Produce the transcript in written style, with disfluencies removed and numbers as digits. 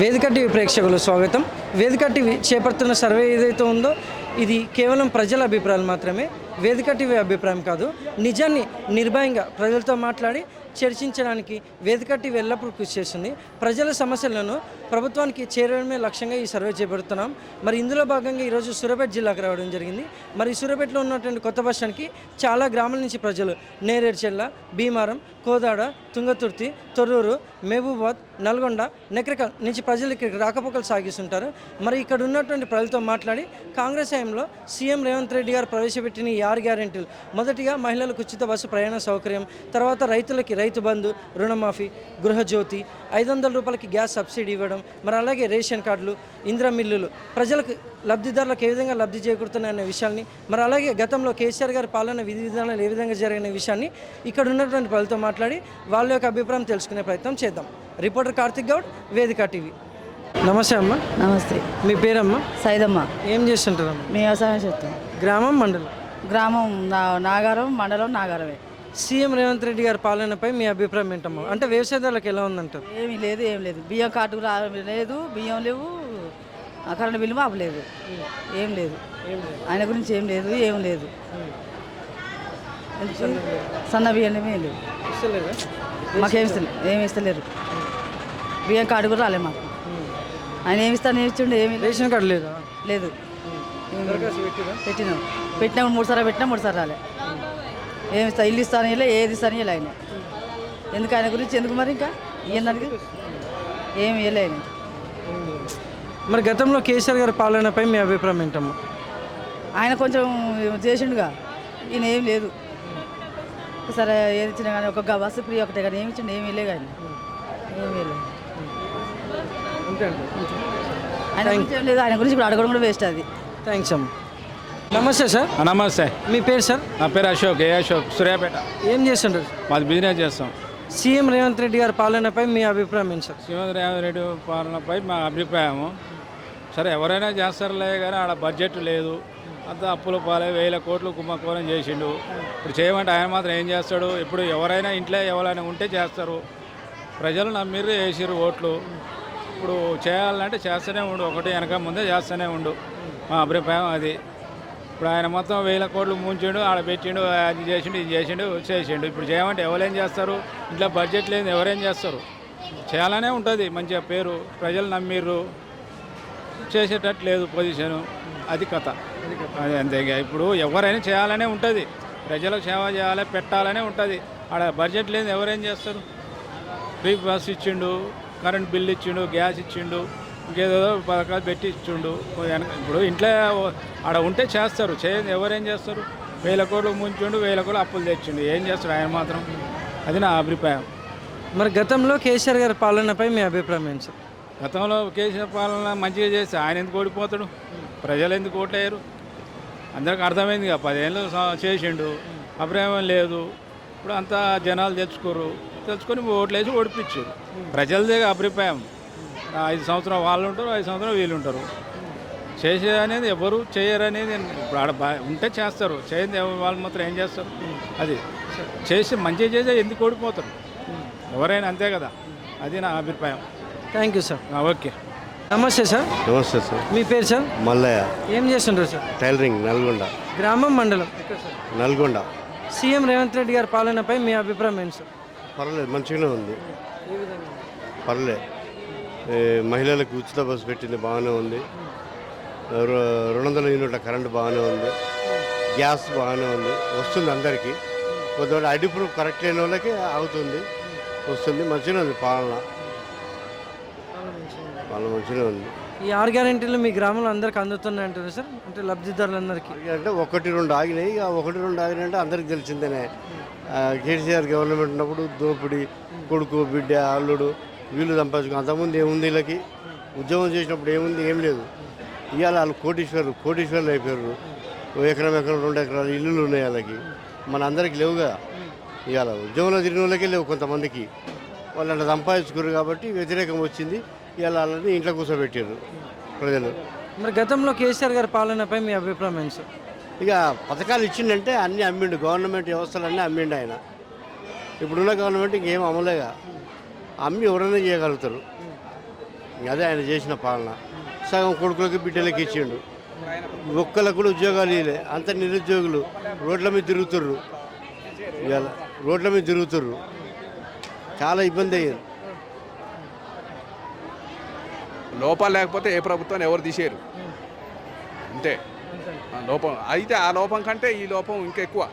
వేదిక టీవీ ప్రేక్షకులు స్వాగతం. వేదిక టీవీ చేపడుతున్న సర్వే ఏదైతే ఉందో ఇది కేవలం ప్రజల అభిప్రాయాలు మాత్రమే. వేదిక టీవీ అభిప్రాయం కాదు. నిజాన్ని నిర్భయంగా ప్రజలతో మాట్లాడి చర్చించడానికి వేదిక టీవీ ఎల్లప్పుడూ కృషి చేస్తుంది. ప్రజల సమస్యలను ప్రభుత్వానికి చేరడమే లక్ష్యంగా ఈ సర్వే చేపడుతున్నాం. మరి ఇందులో భాగంగా ఈరోజు సూర్యాపేట జిల్లాకు రావడం జరిగింది. మరి సూర్యాపేటలో ఉన్నటువంటి కొత్త బస్ స్టాండ్కి చాలా గ్రామాల నుంచి ప్రజలు నేరేడ్చెల్ల, భీమారం, కోదాడ, తుంగతుర్తి, తొర్రూరు, మహబూబాద్, నల్గొండ, నెక్రకల్ నుంచి ప్రజలు ఇక్కడికి రాకపోకలు సాగిస్తుంటారు. మరి ఇక్కడ ఉన్నటువంటి ప్రజలతో మాట్లాడి కాంగ్రెస్ హయాంలో సీఎం రేవంత్ రెడ్డి గారు ప్రవేశపెట్టిన ఈ 6 గ్యారెంటీలు, మొదటిగా మహిళలకు ఉచిత బస్సు ప్రయాణ సౌకర్యం, తర్వాత రైతులకి రైతు బంధు, రుణమాఫీ, గృహజ్యోతి, 500 రూపాయలకి గ్యాస్ సబ్సిడీ ఇవ్వడం, మరి అలాగే రేషన్ కార్డులు, ఇందిరా మిల్లులు ప్రజలకు లబ్ధిదారులకు ఏ విధంగా లబ్ధి చేకూరుతున్నాయనే విషయాన్ని, మరి అలాగే గతంలో కేసీఆర్ గారి పాలన విధి విధానాలు ఏ విధంగా జరిగిన విషయాన్ని ఇక్కడ ఉన్నటువంటి ప్రజలతో మాట్లాడి వాళ్ళ యొక్క అభిప్రాయం తెలుసుకునే ప్రయత్నం చేద్దాం. రిపోర్టర్ కార్తిక్ గౌడ్, వేదిక టీవీ. నమస్తే అమ్మ. నమస్తే. మీ పేరమ్మా? సైదమ్మ. ఏం చేస్తుంటారమ్మా? మీ వ్యవసాయం చేస్తాం. గ్రామం, మండలం? గ్రామం నాగారం, మండలం నాగారమే. సీఎం రేవంత్ రెడ్డి గారి పాలనపై మీ అభిప్రాయం ఏంటమ్మా? అంటే వ్యవసాయదారులకు ఎలా ఉందంటారు? ఏం లేదు. బియ్యం కార్డు లేదు, బియ్యం లేవు, కరెంటు బిల్లు మాపు లేదు, ఏం లేదు. ఆయన గురించి ఏం లేదు. సన్న బియ్యం ఏం లేవు, మాకేం ఏమి ఇస్తలేరు. బియ్యం కార్డు కూడా రాలే మాకు. ఆయన ఏమి ఇచ్చిండు? ఏమి రేషన్ కార్డు లేదా? లేదు. పెట్టినా 3 సార్లు పెట్టినా 3 సార్లు రాలే. ఏమి ఇస్తా, ఇల్లు ఇస్తాను ఇలా, ఏది ఇస్తాను ఇలా. ఆయన ఎందుకు, ఆయన గురించి ఎందుకు మరి ఇంకా ఇయ్యడానికి ఏమి ఇవ్వలే ఆయన. మరి గతంలో కేసీఆర్ గారి పాలనపై మీ అభిప్రాయం ఏంటమ్మా? ఆయన కొంచెం చేసిండుగా, ఈయన ఏం లేదు. సరే ఏది ఇచ్చినా కానీ ఒక బస్సు ఫ్రీ ఒకటే కానీ ఏమి ఇచ్చిండు? ఏమి ఇవ్వలే కానీ ఏమి ఇవ్వలేదు. ఆయన గురించి ఏం లేదు. ఆయన గురించి ఇప్పుడు అడగడం కూడా వేస్ట్. అది. థ్యాంక్స్ అమ్మ. నమస్తే సార్. నమస్తే. మీ పేరు సార్? నా పేరు అశోక్, అశోక్, సూర్యాపేట. ఏం చేస్తుంటారు? మాది బిజినెస్ చేస్తాం. సీఎం రేవంత్ రెడ్డి గారి పాలనపై మీ అభిప్రాయం ఏంటి సార్? సీఎం రేవంత్ రెడ్డి పాలనపై మా అభిప్రాయము, సరే ఎవరైనా చేస్తారులే కానీ ఆడ బడ్జెట్ లేదు, అంతా అప్పుల పాలే, 1000 కోట్లు కుంభకోణం చేసిండు. ఇప్పుడు చేయమంటే ఆయన మాత్రం ఏం చేస్తాడు? ఇప్పుడు ఎవరైనా ఇంట్లో ఎవరైనా ఉంటే చేస్తారు. ప్రజలు నమ్మిర్రు, వేసిర్రు ఓట్లు. ఇప్పుడు చేయాలంటే చేస్తూనే ఉండు, ఒకటి వెనక ముందే చేస్తూనే ఉండు. మా అభిప్రాయం అది. ఇప్పుడు ఆయన మొత్తం 1000 కోట్లు ముంచిండు, ఆడ పెట్టిండు, అది చేసిండు, ఇది చేసిండు. ఇప్పుడు చేయమంటే ఎవరేం చేస్తారు? ఇంట్లో బడ్జెట్ లేదు, ఎవరేం చేస్తారు? చేయాలనే ఉంటుంది మంచిగా పేరు, ప్రజలు నమ్మిర్రు, చేసేటట్టు లేదు పొజిషను. అది కథ. అది అంతే. ఇప్పుడు ఎవరైనా చేయాలనే ఉంటుంది, ప్రజలకు సేవ చేయాలి, పెట్టాలనే ఉంటుంది. ఆడ బడ్జెట్ లేదు, ఎవరేం చేస్తారు? ఫ్రీ బస్ ఇచ్చిండు, కరెంట్ బిల్లు ఇచ్చిండు, గ్యాస్ ఇచ్చిండు, ఇంకేదో పథకాలు పెట్టి ఇచ్చిండు. ఇప్పుడు ఇంట్లో ఆడ ఉంటే చేస్తారు, ఎవరేం చేస్తారు? 1000 కోట్లు ముంచిండు, 1000 కోట్లు అప్పులు తెచ్చిండు, ఏం చేస్తాడు ఆయన మాత్రం? అది నా అభిప్రాయం. మరి గతంలో కేసీఆర్ గారి పాలనపై మీ అభిప్రాయం ఏంటి సార్? గతంలో కేసీఆర్ పాలన మంచిగా చేస్తే ఆయన ఎందుకు ఓడిపోతాడు? ప్రజలు ఎందుకు ఓట్లేయరు? అందరికి అర్థమైంది కదా, 10 ఏళ్ళు చేసిండు, అభిప్రాయం లేదు. ఇప్పుడు అంతా జనాలు తెచ్చుకొని ఓట్లేసి ఓడిపించారు. ప్రజలదే అభిప్రాయం. 5 సంవత్సరం వాళ్ళు ఉంటారు, 5 సంవత్సరం వీళ్ళు ఉంటారు. చేసే అనేది ఎవరు చేయరనేది. ఇప్పుడు ఆడ ఉంటే చేస్తారు, చేయండి వాళ్ళు మాత్రం ఏం చేస్తారు? అది చేసి మంచిగా చేసే ఎందుకు ఓడిపోతారు? ఎవరైనా అంతే కదా. అది నా అభిప్రాయం. Thank you sir. ఓకే. నమస్తే సార్. నమస్తే సార్. మీ పేరు సార్? మల్లయ్య. ఏం చేస్తుంటారు సార్? టైలరింగ్, నల్గొండ. గ్రామం, మండలం? నల్గొండ. సీఎం రేవంత్ రెడ్డి గారి పాలనపై మీ అభిప్రాయం ఏంటి సార్? పర్లేదు, మంచిగానే ఉంది. పర్లేదు. మహిళలకు ఉచిత బస్సు పెట్టింది, బాగానే ఉంది. 200 యూనిట్ల కరెంటు బాగానే ఉంది. గ్యాస్ బాగానే ఉంది, వస్తుంది అందరికీ. కొద్దిగా ఐడి ప్రూఫ్ కరెక్ట్ అయిన వాళ్ళకి అవుతుంది, వస్తుంది. మంచిగానే ఉంది పాలన మంచిగానే ఉంది. ఈ 6 గ్యారెంటీలు మీ గ్రామంలో అందరికి అందుతున్నాయి అంటారు సార్? అంటే లబ్ధిదారులందరికీ అంటే 1-2 ఆగినాయి. ఇక 1-2 ఆగినాయి అంటే అందరికి తెలిసిందేనే. కేసీఆర్ గవర్నమెంట్ ఉన్నప్పుడు దోపిడీ, కొడుకు, బిడ్డ, అల్లుడు వీళ్ళు సంపాదించుకో. అంతకుముందు ఏముంది? వీళ్ళకి ఉద్యోగం చేసినప్పుడు ఏముంది? ఏం లేదు. ఇవాళ వాళ్ళు కోటీశ్వరులు అయిపోయారు. 1 ఎకరం 2 ఎకరాలు ఇల్లులు ఉన్నాయి వాళ్ళకి. మన అందరికి లేవుగా. ఇవాళ ఉద్యోగంలో తిరిగిన వాళ్ళకే లేవు కొంతమందికి. వాళ్ళు అట్లా సంపాదించుకోరు కాబట్టి వ్యతిరేకం వచ్చింది. ఇవాళ వాళ్ళని ఇంట్లో కూర్చోబెట్టారు ప్రజలు. మరి గతంలో కేసీఆర్ గారి పాలనపై మీ అభిప్రాయం ఏంటి సార్? ఇక పథకాలు ఇచ్చిండంటే అన్నీ అమ్మిండు, గవర్నమెంట్ వ్యవస్థలన్నీ అమ్మిండు ఆయన. ఇప్పుడున్న గవర్నమెంట్ ఇంకేం అమలేగా. అమ్మి ఎవరైనా చేయగలుగుతారు. అదే ఆయన చేసిన పాలన. సగం కొడుకులకి బిడ్డలకి ఇచ్చిండు. ఒక్కళ్ళకు కూడా ఉద్యోగాలు ఇవ్వలే. అంత నిరుద్యోగులు రోడ్ల మీద తిరుగుతుర్రు. ఇవాళ రోడ్ల మీద తిరుగుతుర్రు. చాలా ఇబ్బంది అయ్యింది. లోపాలు లేకపోతే ఏ ప్రభుత్వాన్ని ఎవరు తీసేయరు అంతే. లోపం అయితే ఆ లోపం కంటే ఈ లోపం ఇంకా ఎక్కువ.